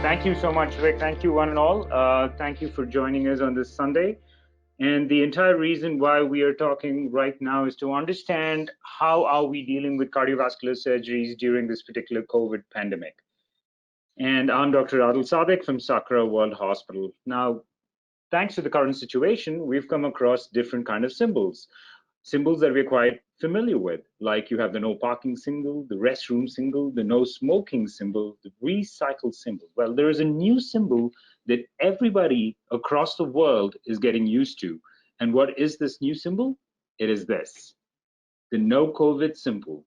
Thank you so much, Rick. Thank you, one and all. Thank you for joining us on this Sunday. And the entire reason why we are talking right now is to understand how are we dealing with cardiovascular surgeries during this particular COVID pandemic. And I'm Dr. Adil Sadiq from Sakra World Hospital. Now, thanks to the current situation, we've come across different kind of symbols that we're quite familiar with, like you have the no parking symbol, the restroom symbol, the no smoking symbol, the recycle symbol. Well, there is a new symbol that everybody across the world is getting used to. And what is this new symbol? It is this, the no COVID symbol.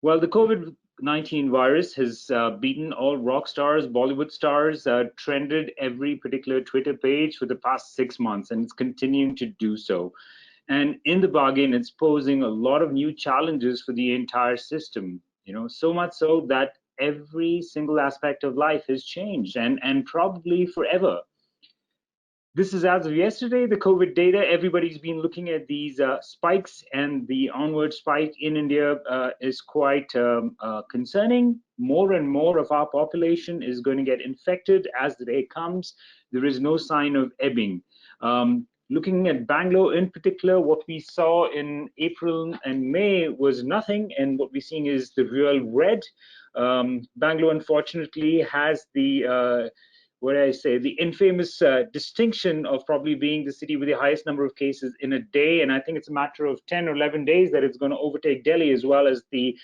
Well, the COVID-19 virus has beaten all rock stars, Bollywood stars, trended every particular Twitter page for the past 6 months, and it's continuing to do so. And in the bargain, it's posing a lot of new challenges for the entire system, so much so that every single aspect of life has changed and probably forever. This is as of yesterday, the COVID data. Everybody's been looking at these spikes, and the onward spike in India is quite concerning. More and more of our population is going to get infected as the day comes. There is no sign of ebbing. Looking at Bangalore in particular, what we saw in April and May was nothing, and what we're seeing is the real red. Bangalore, unfortunately, has the the infamous distinction of probably being the city with the highest number of cases in a day, and I think it's a matter of 10 or 11 days that it's going to overtake Delhi as well as the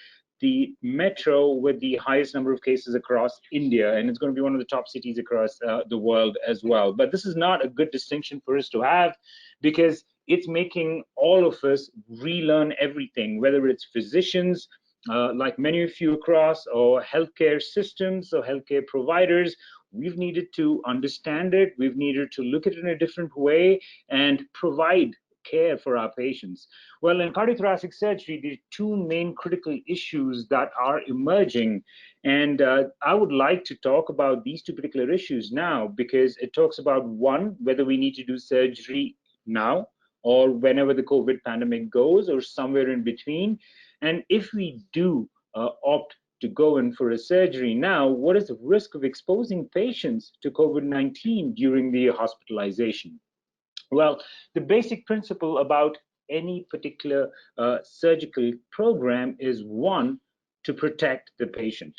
metro with the highest number of cases across India, and it's going to be one of the top cities across the world as well. But this is not a good distinction for us to have, because it's making all of us relearn everything, whether it's physicians, like many of you across, or healthcare systems or healthcare providers. We've needed to understand it, we've needed to look at it in a different way and provide care for our patients. Well, in cardiothoracic surgery, there are two main critical issues that are emerging, and I would like to talk about these two particular issues now, because it talks about, one, whether we need to do surgery now or whenever the COVID pandemic goes, or somewhere in between. And if we do opt to go in for a surgery now, what is the risk of exposing patients to COVID-19 during the hospitalization? Well, the basic principle about any particular surgical program is, one, to protect the patient,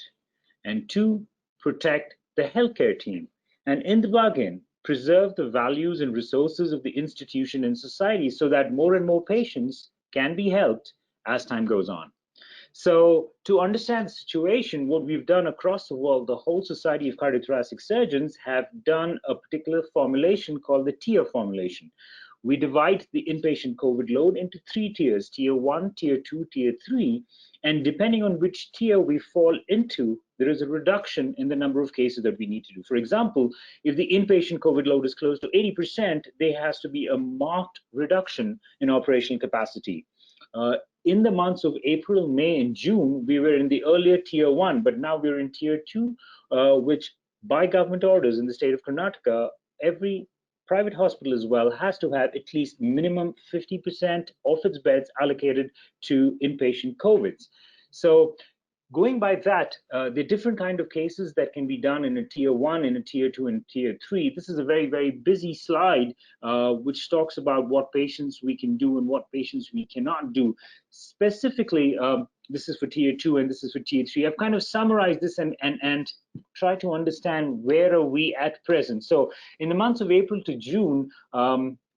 and two, protect the healthcare team, and in the bargain, preserve the values and resources of the institution and society so that more and more patients can be helped as time goes on. So to understand the situation, what we've done across the world, the whole Society of Cardiothoracic Surgeons have done a particular formulation called the tier formulation. We divide the inpatient COVID load into 3 tiers, tier 1, tier 2, tier 3, and depending on which tier we fall into, there is a reduction in the number of cases that we need to do. For example, if the inpatient COVID load is close to 80%, there has to be a marked reduction in operational capacity. In the months of April, May, and June, we were in the earlier tier 1, but now we're in tier 2, which by government orders in the state of Karnataka, every private hospital as well has to have at least minimum 50% of its beds allocated to inpatient COVIDs. So going by that, the different kind of cases that can be done in a tier 1, in a tier 2, and tier 3. This is a very, very busy slide which talks about what patients we can do and what patients we cannot do. Specifically, this is for tier 2 and this is for tier 3. I've kind of summarized this and try to understand where are we at present. So in the months of April to June,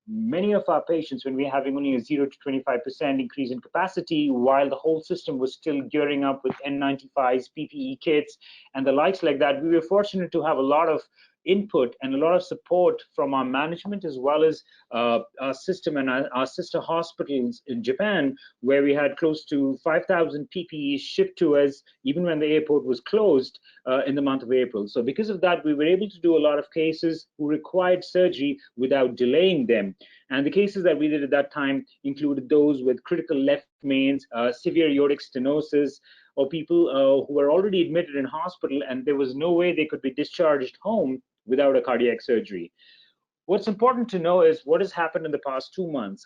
many of our patients, when we're having only a 0 to 25% increase in capacity, while the whole system was still gearing up with N95s, PPE kits, and the likes like that, we were fortunate to have a lot of input and a lot of support from our management, as well as our system and our sister hospitals in Japan, where we had close to 5,000 PPEs shipped to us even when the airport was closed in the month of April. So because of that, we were able to do a lot of cases who required surgery without delaying them. And the cases that we did at that time included those with critical left mains, severe aortic stenosis, or people who were already admitted in hospital and there was no way they could be discharged home without a cardiac surgery. What's important to know is what has happened in the past 2 months.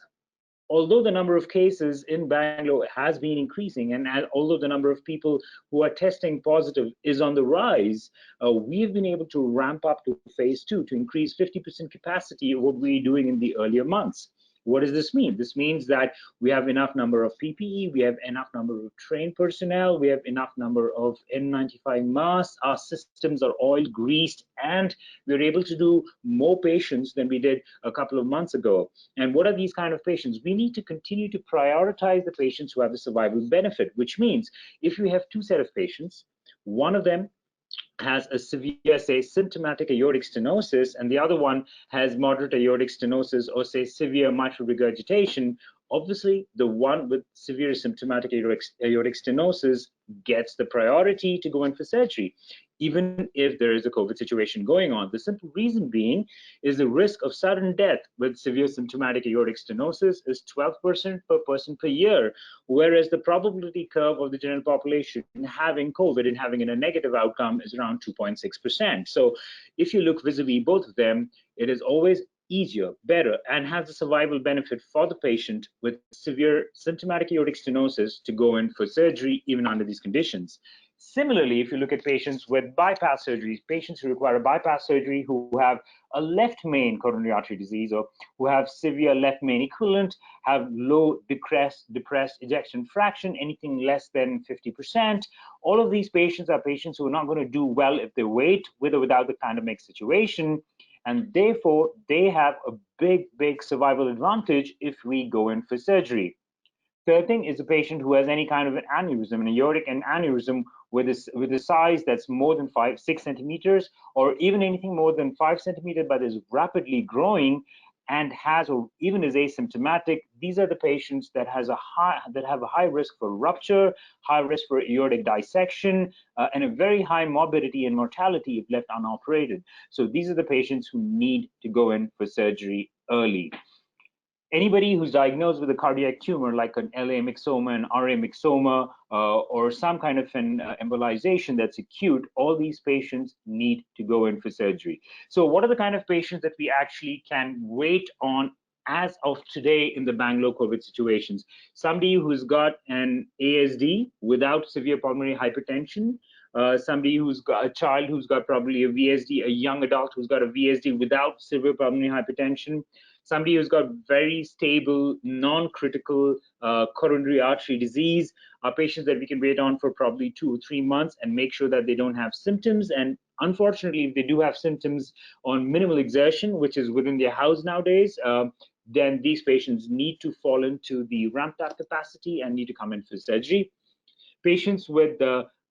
although the number of cases in Bangalore has been increasing, and although the number of people who are testing positive is on the rise, we've been able to ramp up to phase 2 to increase 50% capacity of what we were doing in the earlier months. What does this mean? This means that we have enough number of PPE, we have enough number of trained personnel, we have enough number of N95 masks, our systems are oil greased, and we're able to do more patients than we did a couple of months ago. And what are these kind of patients? We need to continue to prioritize the patients who have the survival benefit, which means if we have two set of patients, one of them has a severe, say, symptomatic aortic stenosis, and the other one has moderate aortic stenosis or, say, severe mitral regurgitation, obviously the one with severe symptomatic aortic stenosis gets the priority to go in for surgery, even if there is a COVID situation going on. The simple reason being is the risk of sudden death with severe symptomatic aortic stenosis is 12% per person per year, whereas the probability curve of the general population having COVID and having a negative outcome is around 2.6%. So if you look vis-a-vis both of them, it is always easier, better, and has a survival benefit for the patient with severe symptomatic aortic stenosis to go in for surgery even under these conditions. Similarly, if you look at patients with bypass surgeries, patients who require a bypass surgery who have a left main coronary artery disease or who have severe left main equivalent, have low depressed ejection fraction, anything less than 50%, all of these patients are patients who are not going to do well if they wait with or without the pandemic situation. And therefore, they have a big survival advantage if we go in for surgery. Third thing is a patient who has any kind of an aneurysm, an aortic aneurysm with a size that's more than 6 centimeters, or even anything more than 5 centimeters, but is rapidly growing and has or even is asymptomatic. These are the patients that have a high risk for rupture, high risk for aortic dissection, and a very high morbidity and mortality if left unoperated. So these are the patients who need to go in for surgery early. Anybody who's diagnosed with a cardiac tumor like an LA myxoma, an RA myxoma, or some kind of an embolization that's acute, all these patients need to go in for surgery. So what are the kind of patients that we actually can wait on as of today in the Bangalore COVID situations? Somebody who's got an ASD without severe pulmonary hypertension, somebody who's got a child who's got probably a VSD, a young adult who's got a VSD without severe pulmonary hypertension, somebody who's got very stable, non-critical coronary artery disease, are patients that we can wait on for probably 2 or 3 months and make sure that they don't have symptoms. And unfortunately, if they do have symptoms on minimal exertion, which is within their house nowadays, then these patients need to fall into the ramped up capacity and need to come in for surgery. Patients with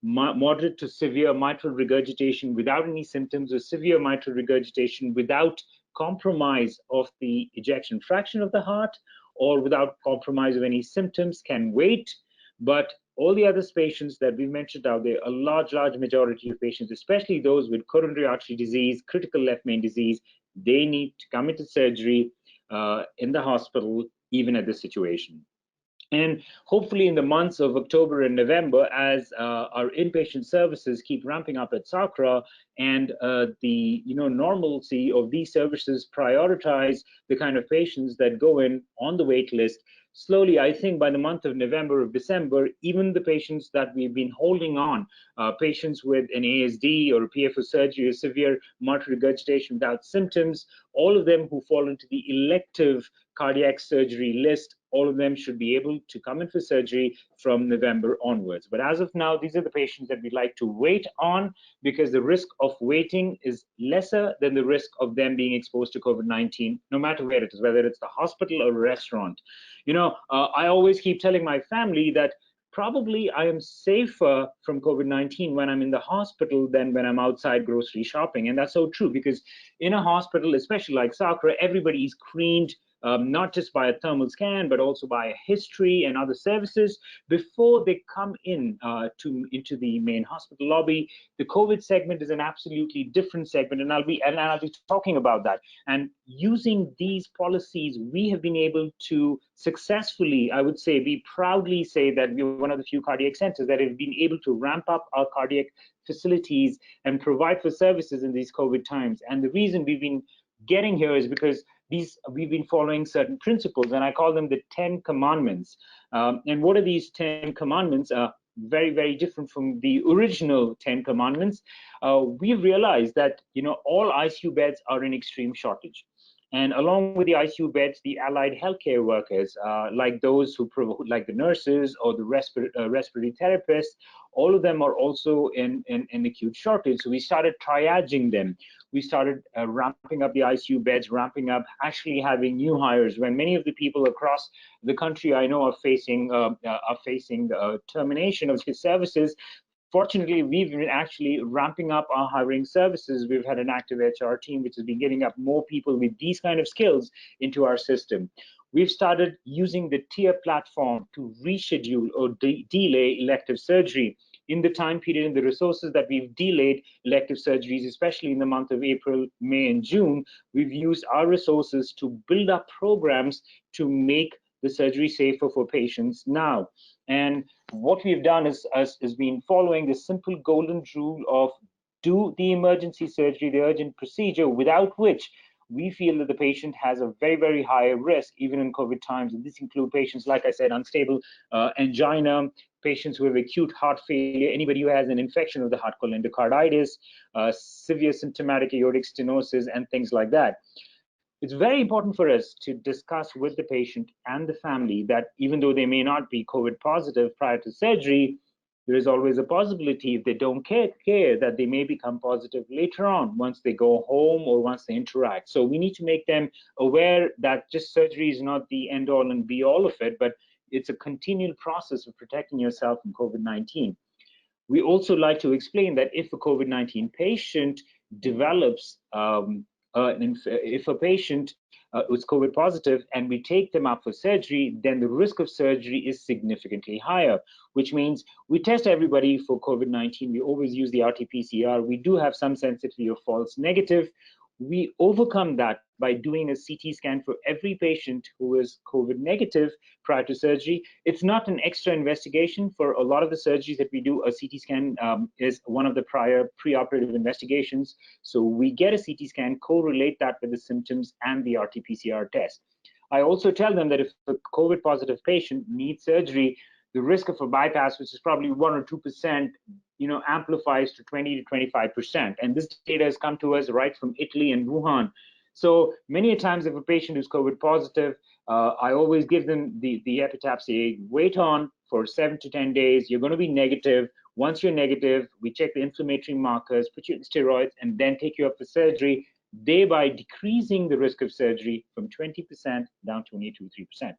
moderate to severe mitral regurgitation without any symptoms, or severe mitral regurgitation without compromise of the ejection fraction of the heart or without compromise of any symptoms can wait. But all the other patients that we mentioned out there, a large majority of patients, especially those with coronary artery disease, critical left main disease, they need to come into surgery in the hospital, even at this situation. And hopefully in the months of October and November, as our inpatient services keep ramping up at SACRA and the normalcy of these services prioritize the kind of patients that go in on the wait list, slowly, I think by the month of November or December, even the patients that we've been holding on, patients with an ASD or a PFO surgery or severe mitral regurgitation without symptoms, all of them who fall into the elective cardiac surgery list, all of them should be able to come in for surgery from November onwards. But as of now, these are the patients that we'd like to wait on because the risk of waiting is lesser than the risk of them being exposed to COVID-19, no matter where it is, whether it's the hospital or a restaurant. I always keep telling my family that probably I am safer from COVID-19 when I'm in the hospital than when I'm outside grocery shopping. And that's so true because in a hospital, especially like SACRA, everybody is screened not just by a thermal scan, but also by a history and other services before they come in into the main hospital lobby. The COVID segment is an absolutely different segment, and I'll be talking about that. And using these policies, we have been able to successfully, I would say, we proudly say that we're one of the few cardiac centers that have been able to ramp up our cardiac facilities and provide for services in these COVID times. And the reason we've been getting here is because we've been following certain principles, and I call them the 10 commandments. And what are these 10 commandments? Very, very different from the original 10 commandments. We've realized that, all ICU beds are in extreme shortage. And along with the ICU beds, the allied healthcare workers, like those like the nurses or the respiratory therapists, all of them are also in acute shortage. So we started triaging them. We started ramping up the ICU beds, ramping up, actually having new hires. When many of the people across the country I know are facing termination of his services, fortunately, we've been actually ramping up our hiring services. We've had an active HR team which has been getting up more people with these kind of skills into our system. We've started using the tier platform to reschedule or delay elective surgery. In the time period and the resources that we've delayed elective surgeries, especially in the month of April, May, and June, we've used our resources to build up programs to make the surgery safer for patients now. And what we've done is been following the simple golden rule of do the emergency surgery, the urgent procedure, without which we feel that the patient has a very, very high risk, even in COVID times. And this includes patients, like I said, unstable angina, patients who have acute heart failure, anybody who has an infection of the heart called endocarditis, severe symptomatic aortic stenosis, and things like that. It's very important for us to discuss with the patient and the family that even though they may not be COVID positive prior to surgery, there is always a possibility, if they don't care, that they may become positive later on once they go home or once they interact. So we need to make them aware that just surgery is not the end all and be all of it, but it's a continual process of protecting yourself from COVID-19. We also like to explain that if a COVID-19 patient develops, if a patient is COVID positive and we take them up for surgery, then the risk of surgery is significantly higher, which means we test everybody for COVID-19. We always use the RT-PCR. We do have some sensitivity of false negative. We overcome that by doing a CT scan for every patient who is COVID negative prior to surgery. It's not an extra investigation. For a lot of the surgeries that we do, a CT scan is one of the prior preoperative investigations. So we get a CT scan, correlate that with the symptoms and the RT-PCR test. I also tell them that if a COVID positive patient needs surgery, the risk of a bypass, which is probably 1 or 2%, amplifies to 20 to 25%. And this data has come to us right from Italy and Wuhan. So many times if a patient is COVID positive, I always give them the epitaph, say, wait on for 7 to 10 days. You're going to be negative. Once you're negative, we check the inflammatory markers, put you on steroids, and then take you up for surgery, thereby decreasing the risk of surgery from 20% down to only 2-3%.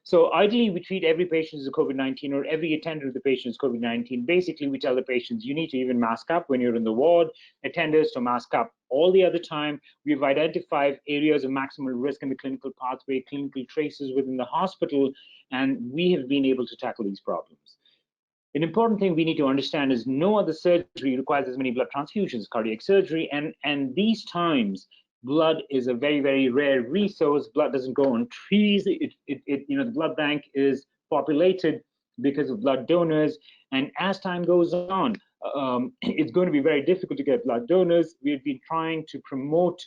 So ideally, we treat every patient as a COVID-19 or every attendant of the patient as COVID-19. Basically, we tell the patients you need to even mask up when you're in the ward, attenders to mask up all the other time. We've identified areas of maximal risk in the clinical pathway, clinical traces within the hospital, and we have been able to tackle these problems. An important thing we need to understand is no other surgery requires as many blood transfusions as cardiac surgery, and these times, blood is a very, very rare resource. Blood doesn't grow on trees. The blood bank is populated because of blood donors. And as time goes on, it's going to be very difficult to get blood donors. We've been trying to promote,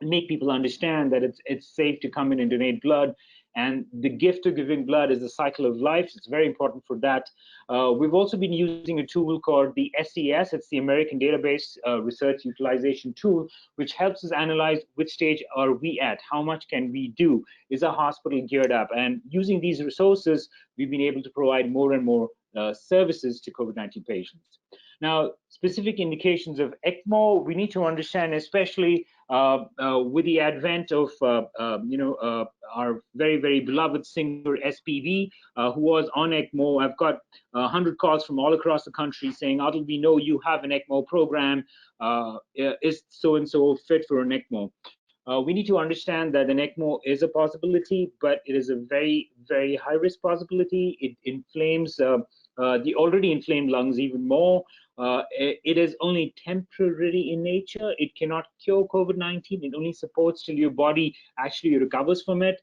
make people understand that it's safe to come in and donate blood. And the gift of giving blood is the cycle of life. It's very important for that. We've also been using a tool called the SES. It's the American Database Research Utilization Tool, which helps us analyze which stage are we at, how much can we do, is our hospital geared up? And using these resources, we've been able to provide more and more services to COVID-19 patients. Now, specific indications of ECMO, we need to understand, especially with the advent of our very, very beloved singer SPV, who was on ECMO. I've got 100 calls from all across the country saying, Adil, we know you have an ECMO program. Is so-and-so fit for an ECMO? We need to understand that an ECMO is a possibility, but it is a very, very high-risk possibility. It inflames the already inflamed lungs even more. It is only temporary in nature. It cannot cure COVID-19. It only supports till your body actually recovers from it.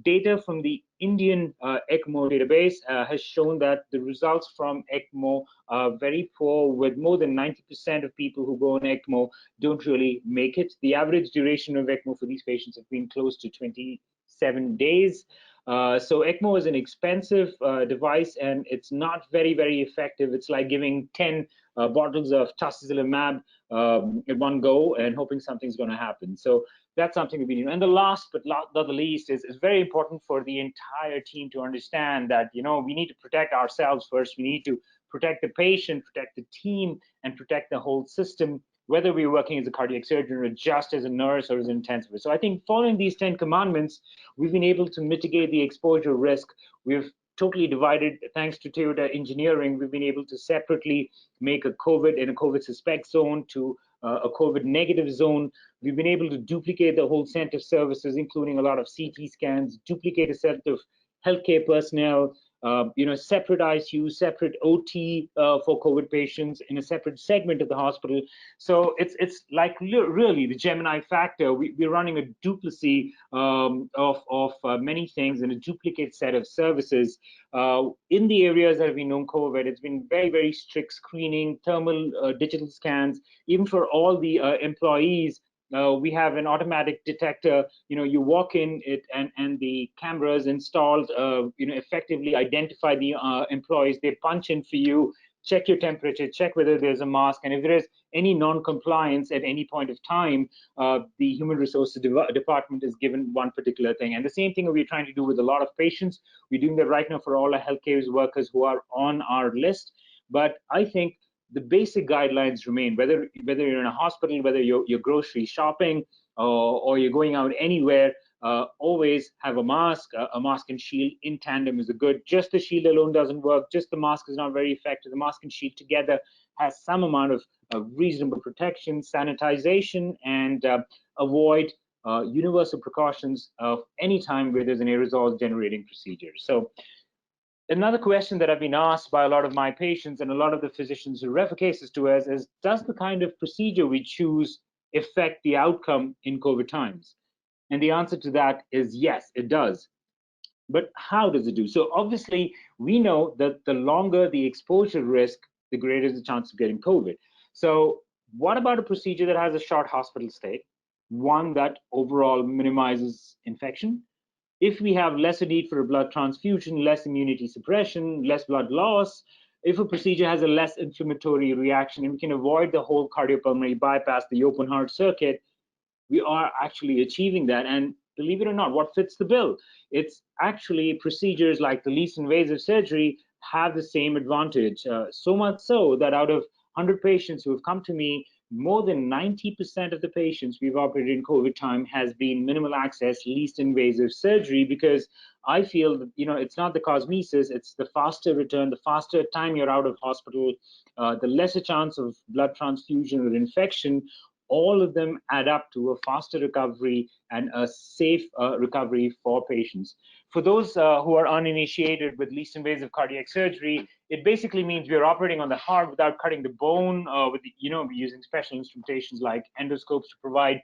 Data from the Indian ECMO database has shown that the results from ECMO are very poor, with more than 90% of people who go on ECMO don't really make it. The average duration of ECMO for these patients has been close to 27 days. So ECMO is an expensive device, and it's not very, very effective. It's like giving 10 bottles of tocilizumab in one go and hoping something's going to happen. So that's something we need. And the last but not the least is very important for the entire team to understand that, we need to protect ourselves first. We need to protect the patient, protect the team, and protect the whole system, whether we're working as a cardiac surgeon or just as a nurse or as an intensivist. So I think following these 10 commandments, we've been able to mitigate the exposure risk. We've totally divided, thanks to Toyota engineering, we've been able to separately make a COVID suspect zone to a COVID negative zone. We've been able to duplicate the whole set of services, including a lot of CT scans, duplicate a set of healthcare personnel, separate ICU, separate OT for COVID patients in a separate segment of the hospital. So it's like really the Gemini factor. We're running a duplicity of many things and a duplicate set of services. In the areas that have been known COVID, it's been very, very strict screening, thermal digital scans, even for all the employees. We have an automatic detector. You walk in it, and the cameras installed, effectively identify the employees. They punch in for you, check your temperature, check whether there's a mask, and if there is any non-compliance at any point of time, the human resources department is given one particular thing. And the same thing we're trying to do with a lot of patients. We're doing that right now for all our healthcare workers who are on our list. But I think the basic guidelines remain, whether you're in a hospital, whether you're grocery shopping, or you're going out anywhere. Always have a mask. A mask and shield in tandem is a good. Just the shield alone doesn't work. Just the mask is not very effective. The mask and shield together has some amount of reasonable protection, sanitization, and avoid universal precautions of any time where there's an aerosol generating procedure. So another question that I've been asked by a lot of my patients and a lot of the physicians who refer cases to us is, does the kind of procedure we choose affect the outcome in COVID times? And the answer to that is yes, it does. But how does it do? So obviously, we know that the longer the exposure risk, the greater is the chance of getting COVID. So what about a procedure that has a short hospital stay, one that overall minimizes infection? If we have lesser need for a blood transfusion, less immunity suppression, less blood loss, if a procedure has a less inflammatory reaction, and we can avoid the whole cardiopulmonary bypass, the open heart circuit, we are actually achieving that. And believe it or not, what fits the bill? It's actually procedures like the least invasive surgery have the same advantage. So much so that out of 100 patients who have come to me, more than 90% of the patients we've operated in COVID time has been minimal access, least invasive surgery, because I feel that, it's not the cosmesis, it's the faster return, the faster time you're out of hospital, the lesser chance of blood transfusion or infection. All of them add up to a faster recovery and a safe recovery for patients. For those who are uninitiated with least invasive cardiac surgery, it basically means we're operating on the heart without cutting the bone. We're using special instrumentations like endoscopes to provide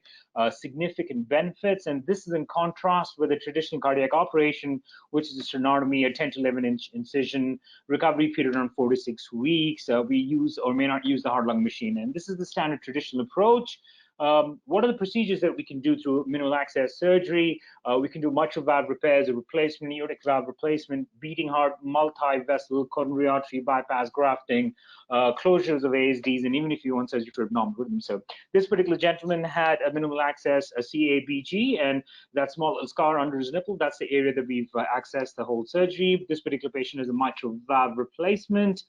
significant benefits. And this is in contrast with a traditional cardiac operation, which is a sternotomy, a 10 to 11-inch incision, recovery period around 4 to 6 weeks. We use or may not use the heart-lung machine. And this is the standard traditional approach. What are the procedures that we can do through minimal access surgery? We can do mitral valve repairs, a replacement, aortic valve replacement, beating heart, multi-vessel, coronary artery bypass grafting, closures of ASDs, and even if you want surgery for abnormal rhythm. So this particular gentleman had a minimal access, a CABG, and that small scar under his nipple, that's the area that we've accessed the whole surgery. This particular patient is a mitral valve replacement.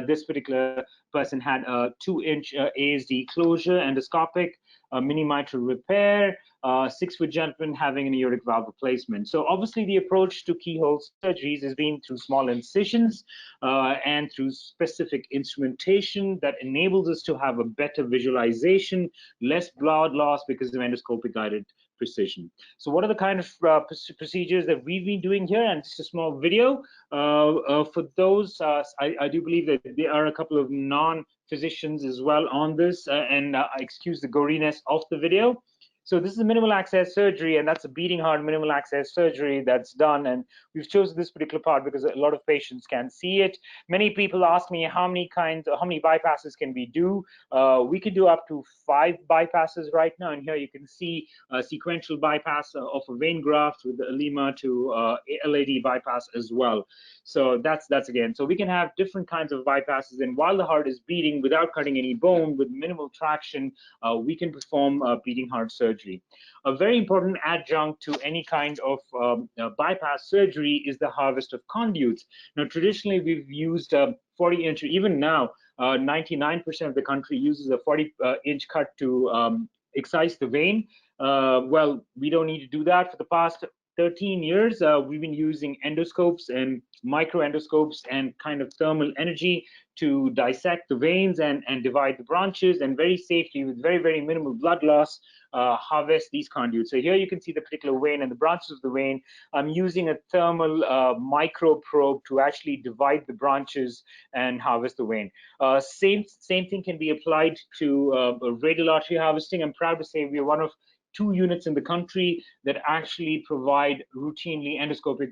This particular person had a 2-inch ASD closure, endoscopic, mini mitral repair, 6-foot gentleman having an aortic valve replacement. So obviously the approach to keyhole surgeries has been through small incisions and through specific instrumentation that enables us to have a better visualization, less blood loss because of endoscopic guided precision. So what are the kind of procedures that we've been doing here? And just a small video. For those, I do believe that there are a couple of non-physicians as well on this, and I excuse the goriness of the video. So this is a minimal access surgery, and that's a beating heart minimal access surgery that's done. And we've chosen this particular part because a lot of patients can see it. Many people ask me how many bypasses can we do? We can do up to 5 bypasses right now. And here you can see a sequential bypass of a vein graft with the Lima to LAD bypass as well. So that's again. So we can have different kinds of bypasses, and while the heart is beating without cutting any bone with minimal traction, we can perform beating heart surgery. A very important adjunct to any kind of bypass surgery is the harvest of conduits. Now, traditionally, we've used 40-inch, even now, 99% of the country uses a 40-inch cut to excise the vein. Well, we don't need to do that. For the past 13 years, we've been using endoscopes and microendoscopes and kind of thermal energy to dissect the veins and divide the branches, and very safely, with very, very minimal blood loss, harvest these conduits. So here you can see the particular vein and the branches of the vein. I'm using a thermal micro probe to actually divide the branches and harvest the vein. Same thing can be applied to radial artery harvesting. I'm proud to say we are one of 2 units in the country that actually provide routinely endoscopic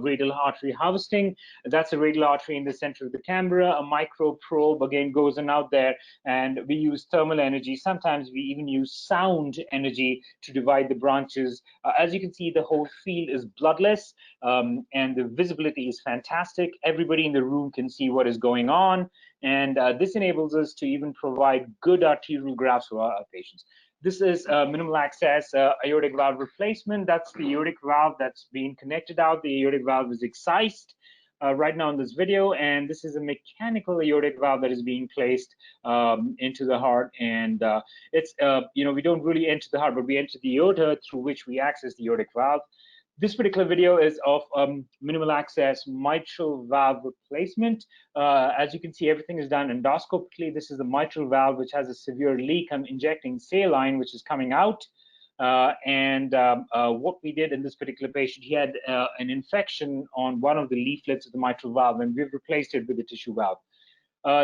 radial artery harvesting. That's a radial artery in the center of the camera. A micro probe again goes in out there, and we use thermal energy. Sometimes we even use sound energy to divide the branches. As you can see, the whole field is bloodless, and the visibility is fantastic. Everybody in the room can see what is going on, and this enables us to even provide good arterial grafts for our patients. This is minimal access aortic valve replacement. That's the aortic valve that's being connected out. The aortic valve is excised right now in this video, and this is a mechanical aortic valve that is being placed into the heart. And it's, we don't really enter the heart, but we enter the aorta through which we access the aortic valve. This particular video is of minimal access mitral valve replacement. As you can see, everything is done endoscopically. This is the mitral valve, which has a severe leak. I'm injecting saline, which is coming out. What we did in this particular patient, he had an infection on one of the leaflets of the mitral valve, and we've replaced it with a tissue valve.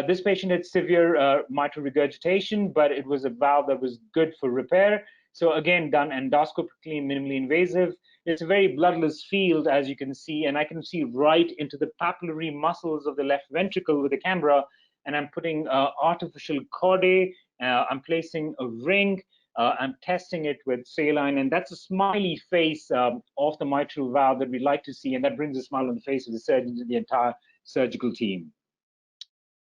This patient had severe mitral regurgitation, but it was a valve that was good for repair. So again, done endoscopically, minimally invasive. It's a very bloodless field, as you can see, and I can see right into the papillary muscles of the left ventricle with the camera, and I'm putting artificial chordae. I'm placing a ring. I'm testing it with saline, and that's a smiley face of the mitral valve that we'd like to see, and that brings a smile on the face of the surgeons and the entire surgical team.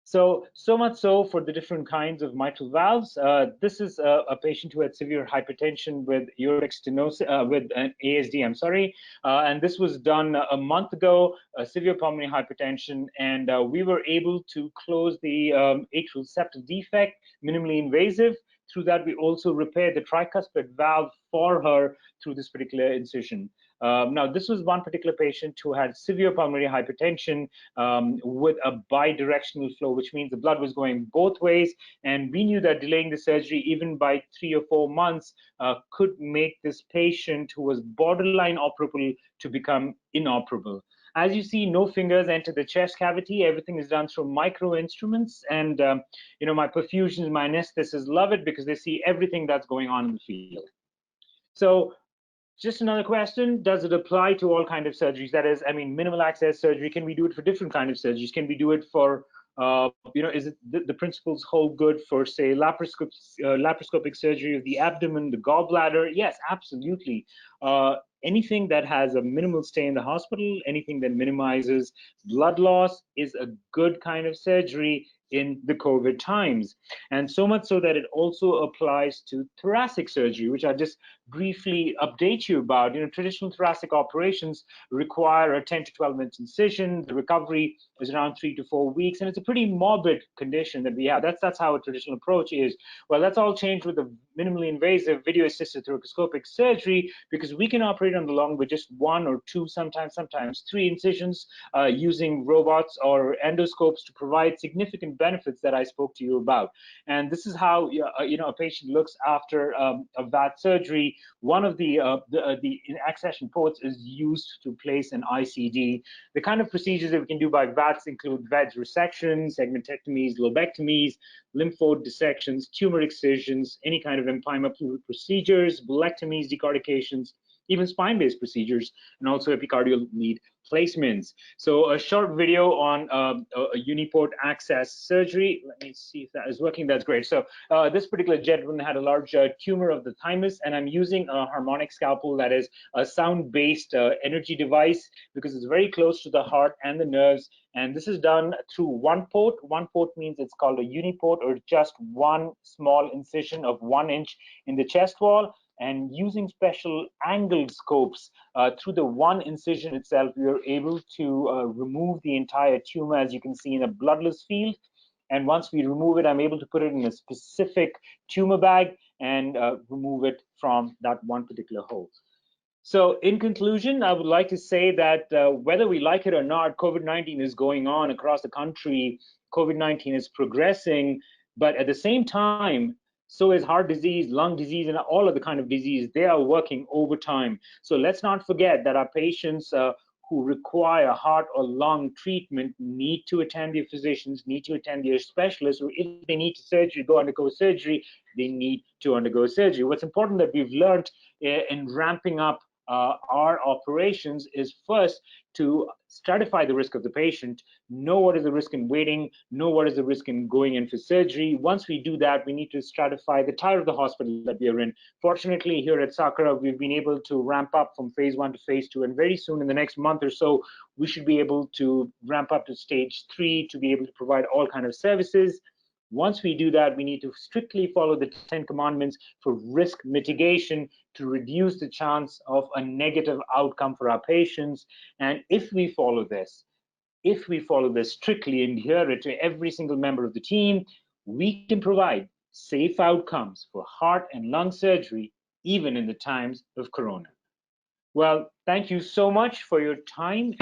So much so for the different kinds of mitral valves. This is a patient who had severe hypertension with aortic stenosis, with an ASD, I'm sorry. And this was done a month ago, severe pulmonary hypertension, and we were able to close the atrial septal defect, minimally invasive. Through that, we also repaired the tricuspid valve for her through this particular incision. Now, this was one particular patient who had severe pulmonary hypertension with a bidirectional flow, which means the blood was going both ways. And we knew that delaying the surgery even by 3 or 4 months could make this patient who was borderline operable to become inoperable. As you see, no fingers enter the chest cavity. Everything is done through micro instruments. And, my perfusions, my anesthetists love it because they see everything that's going on in the field. So just another question, does it apply to all kinds of surgeries? That is, minimal access surgery, can we do it for different kinds of surgeries? Can we do it for, is it the principles hold good for, say, laparoscopic surgery of the abdomen, the gallbladder? Yes, absolutely. Anything that has a minimal stay in the hospital, anything that minimizes blood loss is a good kind of surgery in the COVID times. And so much so that it also applies to thoracic surgery, which I just briefly update you about. Traditional thoracic operations require a 10 to 12 minute incision. The recovery is around 3 to 4 weeks, and it's a pretty morbid condition that we have. That's how a traditional approach is. Well, that's all changed with the minimally invasive video-assisted thoracoscopic surgery, because we can operate on the lung with just 1 or 2, sometimes 3 incisions, using robots or endoscopes to provide significant benefits that I spoke to you about. And this is how a patient looks after a VATS surgery. one of the accession ports is used to place an ICD. The kind of procedures that we can do by VATS include VATS resections, segmentectomies, lobectomies, lymph node dissections, tumor excisions, any kind of empyema procedures, bulectomies, decortications, even spine-based procedures, and also epicardial lead placements. So a short video on a Uniport access surgery. Let me see if that is working. That's great. So this particular gentleman had a large tumor of the thymus, and I'm using a harmonic scalpel that is a sound-based energy device because it's very close to the heart and the nerves. And this is done through one port. One port means it's called a Uniport, or just one small incision of 1 inch in the chest wall. And using special angled scopes through the one incision itself, we are able to remove the entire tumor, as you can see, in a bloodless field. And once we remove it, I'm able to put it in a specific tumor bag and remove it from that one particular hole. So in conclusion, I would like to say that whether we like it or not, COVID-19 is going on across the country. COVID-19 is progressing, but at the same time, so is heart disease, lung disease, and all of the kind of disease. They are working overtime. So let's not forget that our patients who require heart or lung treatment need to attend their physicians, need to attend their specialists, or if they need surgery, undergo surgery, they need to undergo surgery. What's important that we've learned in ramping up our operations is first to stratify the risk of the patient, know what is the risk in waiting, know what is the risk in going in for surgery. Once we do that, we need to stratify the type of the hospital that we are in. Fortunately, here at Sakura, we've been able to ramp up from phase 1 to phase 2, and very soon in the next month or so, we should be able to ramp up to stage 3 to be able to provide all kinds of services. Once we do that, we need to strictly follow the 10 commandments for risk mitigation to reduce the chance of a negative outcome for our patients. And if we follow this strictly and adhere it to every single member of the team, we can provide safe outcomes for heart and lung surgery, even in the times of Corona. Well, thank you so much for your time.